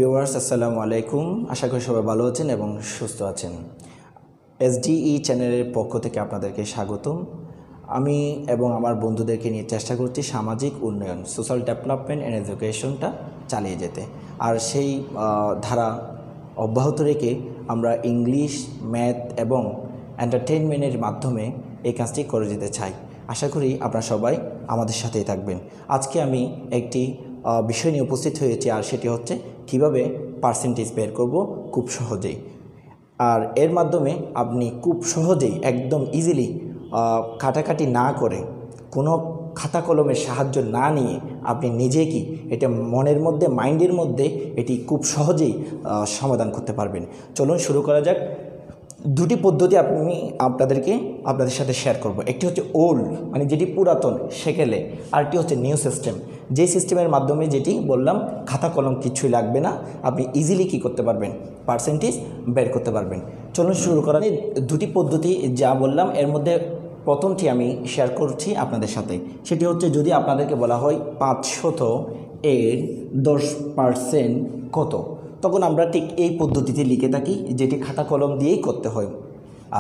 Viewers আসসালামু আলাইকুম। আশা করি সবাই ভালো আছেন এবং সুস্থ আছেন। এসডিই চ্যানেলের পক্ষ থেকে আপনাদেরকে স্বাগতম। আমি এবং আমার বন্ধুদেরকে নিয়ে চেষ্টা করছি সামাজিক উন্নয়ন, সোশ্যাল ডেভেলপমেন্ট অ্যান্ড এডুকেশনটা চালিয়ে যেতে। আর সেই ধারা অব্যাহত রেখে আমরা ইংলিশ, ম্যাথ এবং এন্টারটেইনমেন্টের মাধ্যমে এই কাজটি করে যেতে চাই। আশা করি আপনারা সবাই আমাদের সাথেই থাকবেন। আজকে আমি একটি বিষয় নিয়ে উপস্থিত হয়েছি, আর সেটি হচ্ছে কিভাবে পার্সেন্টেজ বের করব খুব সহজেই। আর এর মাধ্যমে আপনি খুব সহজেই একদম ইজিলি কাটাকাটি না করে, কোনো খাতা কলমের সাহায্য না নিয়ে আপনি নিজে কি এটা মনের মধ্যে, মাইন্ডের মধ্যে এটি খুব সহজেই সমাধান করতে পারবেন। চলুন শুরু করা যাক। দুটি পদ্ধতি আমি আপনাদের সাথে শেয়ার করব। একটি হচ্ছে ওল্ড, মানে যেটি পুরাতন সেকেলে, আরটি হচ্ছে নিউ সিস্টেম, যে সিস্টেমের মাধ্যমে যেটি বললাম খাতা কলম কিছুই লাগবে না, আপনি ইজিলি কী করতে পারবেন, পার্সেন্টেজ বের করতে পারবেন। চলুন শুরু করা। দুটি পদ্ধতি যা বললাম এর মধ্যে প্রথমটি আমি শেয়ার করছি আপনাদের সাথে। সেটি হচ্ছে যদি আপনাদেরকে বলা হয় 500 এর 10% কত, তখন আমরা ঠিক এই পদ্ধতিতে লিখে থাকি, যেটি খাতা কলম দিয়েই করতে হয়।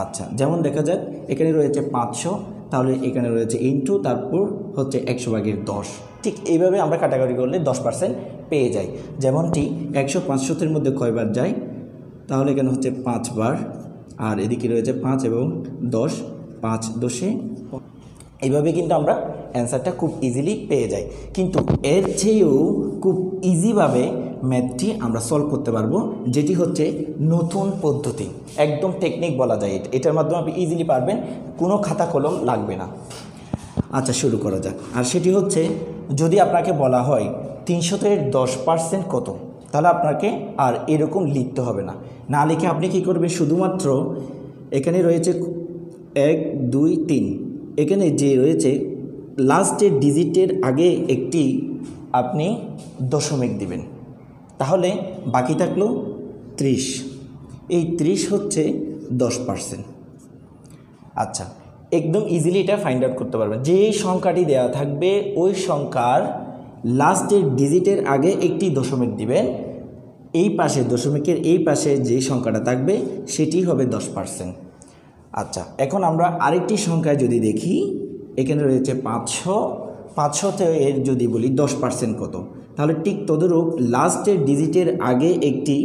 আচ্ছা, যেমন দেখা যাক এখানে রয়েছে 500, তাহলে এখানে রয়েছে ইনটু, তারপর হচ্ছে 100/10। ঠিক এইভাবে আমরা কাটাকাটি করলে 10% পেয়ে যাই। যেমনটি 100 500-এর মধ্যে কয়বার যায়, তাহলে এখানে হচ্ছে 5 বার, আর এদিকে রয়েছে 5 এবং 10, 5 10। এইভাবে কিন্তু আমরা অ্যান্সারটা খুব ইজিলি পেয়ে যাই। কিন্তু এর চেয়েও খুব ইজিভাবে ম্যাথটি আমরা সলভ করতে পারবো, যেটি হচ্ছে নতুন পদ্ধতি, একদম টেকনিক বলা যায়। এটার মাধ্যমে আপনি ইজিলি পারবেন, কোনো খাতা কলম লাগবে না। আচ্ছা, শুরু করা যাক। আর সেটি হচ্ছে যদি আপনাকে বলা হয় 300 এর 10% কত, তাহলে আপনাকে আর এরকম লিখতে হবে না। না লিখে আপনি কী করবেন, শুধুমাত্র এখানে রয়েছে 1 2 3, এখানে যে রয়েছে লাস্টের ডিজিটের আগে একটি আপনি দশমিক দিবেন, তাহলে বাকি থাকলো 30। এই 30 হচ্ছে 10%। আচ্ছা, একদম ইজিলি এটা ফাইন্ড আউট করতে পারবেন। যে সংখ্যাটি দেওয়া থাকবে ওই সংখ্যার লাস্টের ডিজিটের আগে একটি দশমিক দিবেন, এই পাশে দশমিকের এই পাশে যে সংখ্যাটা থাকবে সেটি হবে 10%। আচ্ছা, এখন আমরা আরেকটি সংখ্যায় যদি দেখি, এখানে রয়েছে 500 এর যদি বলি 10% কত, তাহলে ঠিক তদরূপ লাস্টের ডিজিটের আগে একটি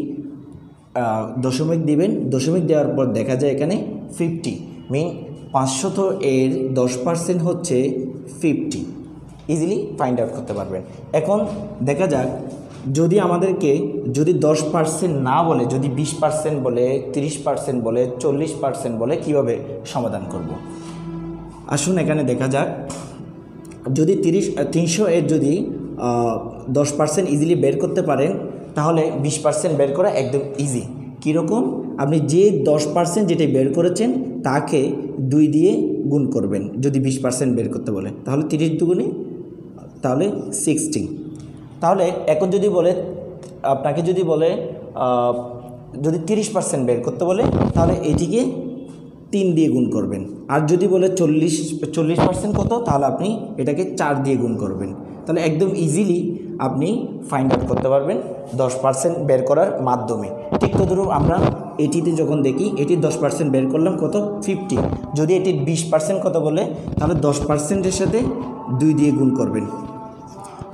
দশমিক দিবেন। দশমিক দেওয়ার পর দেখা যায় এখানে 50, মিন 500 এর 10% হচ্ছে 50। ইজিলি ফাইন্ড আউট করতে পারবেন। এখন দেখা যাক যদি আমাদেরকে 10% না বলে, যদি 20% বলে, 30% বলে, 40% বলে, কিভাবে সমাধান করব। আসুন এখানে দেখা যাক। যদি 300 এর যদি 10% ইজিলি বের করতে পারেন, তাহলে 20% বের করা একদম ইজি। কীরকম, আপনি যে 10% যেটা বের করেছেন তাকে 2 দিয়ে গুণ করবেন। যদি 20% বের করতে বলে, তাহলে 30 দুগুণে তাহলে 60। তাহলে এখন যদি বলে আপনাকে যদি 30% বের করতে বলে, তাহলে এটিকে 3 দিয়ে গুণ করবেন। আর যদি বলে 40% কত, তাহলে আপনি এটাকে 4 দিয়ে গুণ করবেন। তাহলে একদম ইজিলি আপনি ফাইন্ড আউট করতে পারবেন 10% বের করার মাধ্যমে। ঠিক তদরূপ আমরা এটিতে যখন দেখি, এটির 10% বের করলাম কত, 50। যদি এটির 20% কত বলে, তাহলে 10%-এর সাথে 2 দিয়ে গুণ করবেন।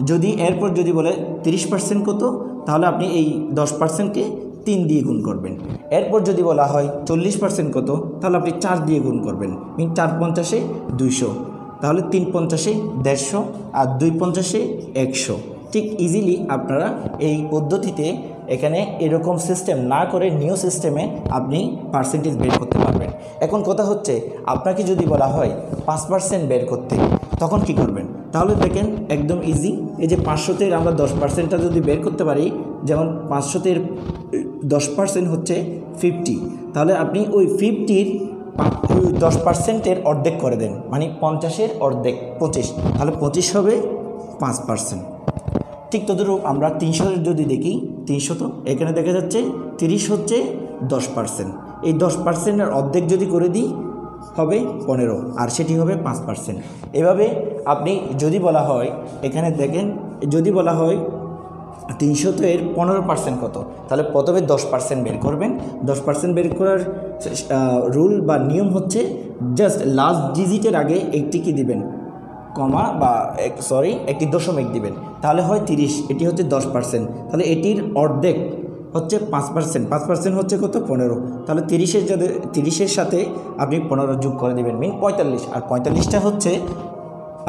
যদি এরপর যদি বলে 30% কত, তাহলে আপনি এই 10%-কে 3 দিয়ে গুণ করবেন। এরপর যদি বলা হয় 40% কত, তাহলে আপনি 4 দিয়ে গুণ করবেন। 4 50-এ 200, তাহলে 3 50-এ 150, আর 2 50-এ 100। ঠিক ইজিলি আপনারা এই পদ্ধতিতে এখানে এরকম সিস্টেম না করে নিউ সিস্টেমে আপনি পার্সেন্টেজ বের করতে পারবেন। এখন কথা হচ্ছে, আপনাকে যদি বলা হয় 5% বের করতে, তখন কি করবেন? তাহলে দেখেন একদম ইজি। এই যে 500-তে আমরা 10%টা যদি বের করতে পারি, যেমন 500-তে 10% হচ্ছে 50, তাহলে আপনি ওই 50-র 10%-এর অর্ধেক করে দেন, মানে 50-এর অর্ধেক 25, তাহলে 25 হবে 5%। ঠিক তদরূপ আমরা 300 যদি দেখি, 300 তো এখানে দেখা যাচ্ছে 30 হচ্ছে 10%। এই 10%-এর অর্ধেক যদি করে দিই হবে 15, আর সেটি হবে 5%। এভাবে আপনি যদি বলা হয়, এখানে দেখেন, যদি বলা হয় 300 এর 15% কত? তাহলে প্রথমে 10% বের করবেন। 10% বের করার রুল বা নিয়ম হচ্ছে জাস্ট লাস্ট ডিজিটের আগে একটি কি দিবেন, কমা বা একটি দশমিক দিবেন, তাহলে হয় 30, এটি হচ্ছে 10%। তাহলে এটির অর্ধেক হচ্ছে 5%, 5% হচ্ছে কত? 15। তাহলে 30-এর সাথে আপনি 15 যোগ করে দেবেন, মিন 45, আর 45টা হচ্ছে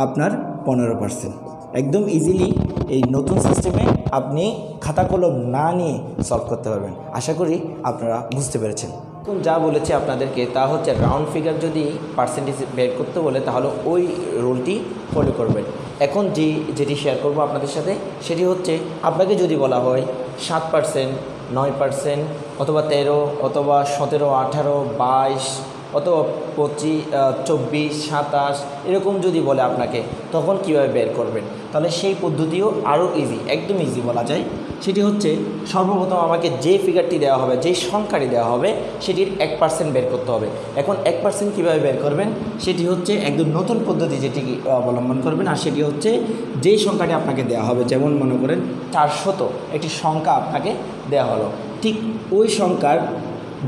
আপনার 15%। একদম ইজিলি এই নতুন সিস্টেমে আপনি খাতা কলম না নিয়ে সলভ করতে পারবেন। আশা করি আপনারা বুঝতে পেরেছেন। এখন যা বলেছি আপনাদেরকে তা হচ্ছে রাউন্ড ফিগার যদি পার্সেন্টেজ বের করতে বলে তাহলে ওই রুলটি ফলো করবেন। এখন যেটি শেয়ার করব আপনাদের সাথে সেটি হচ্ছে, আপনাকে যদি বলা হয় 7%, 9%, অথবা 13, অথবা 17, 18, 22, অথবা 25, 24, 27 এরকম যদি বলে আপনাকে, তখন কীভাবে বের করবেন? তাহলে সেই পদ্ধতিও আরও ইজি, একদম ইজি বলা যায়। সেটি হচ্ছে সর্বপ্রথম আমাকে যে ফিগারটি দেওয়া হবে, যেই সংখ্যাটি দেওয়া হবে সেটির 1% বের করতে হবে। এখন 1% কীভাবে বের করবেন? সেটি হচ্ছে একদম নতুন পদ্ধতি যেটি অবলম্বন করবেন, আর সেটি হচ্ছে যেই সংখ্যাটি আপনাকে দেওয়া হবে, যেমন মনে করেন 400 একটি সংখ্যা আপনাকে দেওয়া হলো, ঠিক ওই সংখ্যার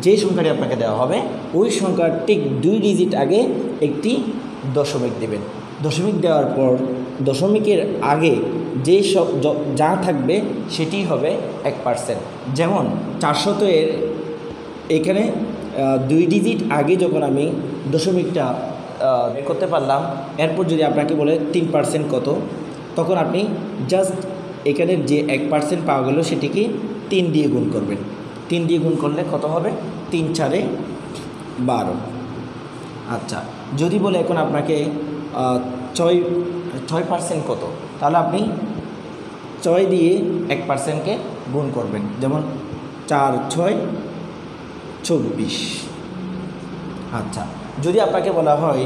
যে সংখ্যাটি আপনাকে দেওয়া হবে ওই সংখ্যার ঠিক 2 ডিজিট আগে একটি দশমিক দেবেন। দশমিক দেওয়ার পর দশমিকের আগে যা থাকবে সেটি হবে 1%। যেমন 400 এর এখানে 2 ডিজিট আগে যখন আমি দশমিকটা বের করতে পারলাম, এরপর যদি আপনাকে বলে 3% কত, তখন আপনি জাস্ট এখানে যে 1% পাওয়া গেল সেটিকে 3 দিয়ে গুণ করবেন। 3 দিয়ে গুণ করলে কত হবে? 3 × 4 = 12। আচ্ছা, যদি বলে এখন আপনাকে 6% কত, তাহলে আপনি 6 দিয়ে 1%কে গুণ করবেন। যেমন 4, 6, 24। আচ্ছা, যদি আপনাকে বলা হয়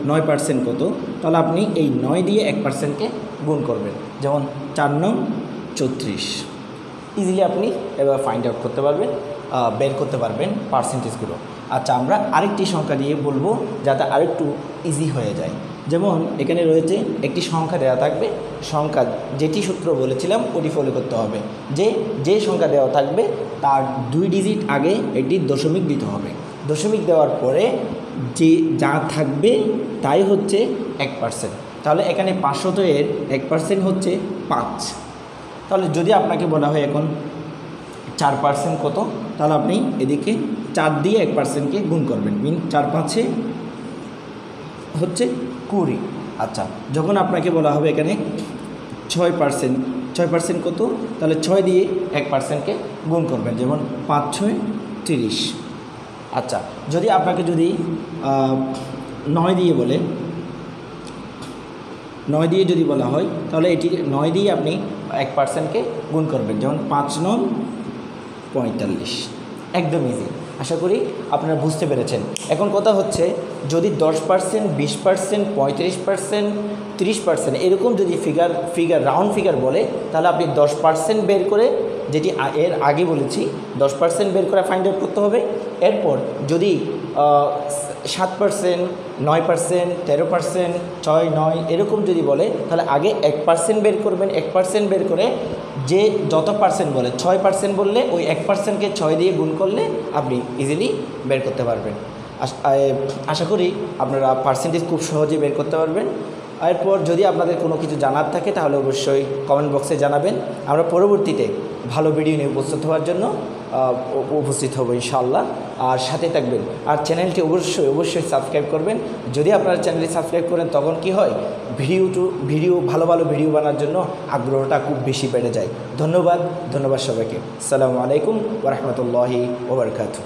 9% কত, তাহলে আপনি এই 9 দিয়ে 1%কে গুণ করবেন। যেমন 4, 9, 34। ইজিলি আপনি এবার ফাইন্ড আউট করতে পারবেন, বের করতে পারবেন পার্সেন্টেজগুলো। আচ্ছা, আমরা আরেকটি সংখ্যা দিয়ে বলবো যাতে আরেকটু ইজি হয়ে যায়। যেমন এখানে রয়েছে একটি সংখ্যা দেওয়া থাকবে, সংখ্যা যেটি সূত্র বলেছিলাম ওটি ফলো করতে হবে, যে সংখ্যা দেওয়া থাকবে তার 2 ডিজিট আগে একটি দশমিক দিতে হবে। দশমিক দেওয়ার পরে যা থাকবে তাই হচ্ছে 1%। তাহলে এখানে 500 এর 1% হচ্ছে 5। তাহলে যদি আপনাকে বলা হয় এখন 4% কত, তাহলে আপনি এদিকে 4 দিয়ে 1%কে গুণ করবেন, মিন 4, 5 হচ্ছে 20। আচ্ছা, যখন আপনাকে বলা হবে এখানে 6% কত, তাহলে 6 দিয়ে 1%কে গুণ করবেন। যেমন 5, 6, 30। আচ্ছা, যদি আপনাকে 9 দিয়ে বলে, 9 দিয়ে যদি বলা হয় তাহলে এটি 9 দিয়ে আপনি 1%কে গুণ করবেন। যেমন 5, 9, 45। একদম ইজি। আশা করি আপনারা বুঝতে পেরেছেন। এখন কথা হচ্ছে, যদি 10%, 20%, 35%, 30% এরকম যদি ফিগার রাউন্ড ফিগার বলে, তাহলে আপনি 10% বের করে, যেটি এর আগে বলেছি 10% বের করে ফাইন্ড আউট করতে হবে। এরপর যদি 7%, 9%, 13%, 6, 9 এরকম যদি বলে, তাহলে আগে 1% বের করবেন। 1% বের করে যে যত পার্সেন্ট বলে, 6% বললে ওই 1%কে 6 দিয়ে গুণ করলে আপনি ইজিলি বের করতে পারবেন। আশা করি আপনারা পার্সেন্টেজ খুব সহজে বের করতে পারবেন। এরপর যদি আপনাদের কোনো কিছু জানার থাকে তাহলে অবশ্যই কমেন্ট বক্সে জানাবেন। আমরা পরবর্তীতে ভালো ভিডিও নিয়ে উপস্থিত হওয়ার জন্য উপস্থিত হব ইনশাআল্লাহ। আর সাথে থাকবেন, আর চ্যানেলটি অবশ্যই সাবস্ক্রাইব করবেন। যদি আপনারা চ্যানেলটি সাবস্ক্রাইব করেন তখন কি হয়, ভিডিও ভালো ভিডিও বানার জন্য আগ্রহটা খুব বেশি বেড়ে যায়। ধন্যবাদ সবাইকে। আসসালামু আলাইকুম ওয়া রাহমাতুল্লাহি ওয়া বারাকাতুহু।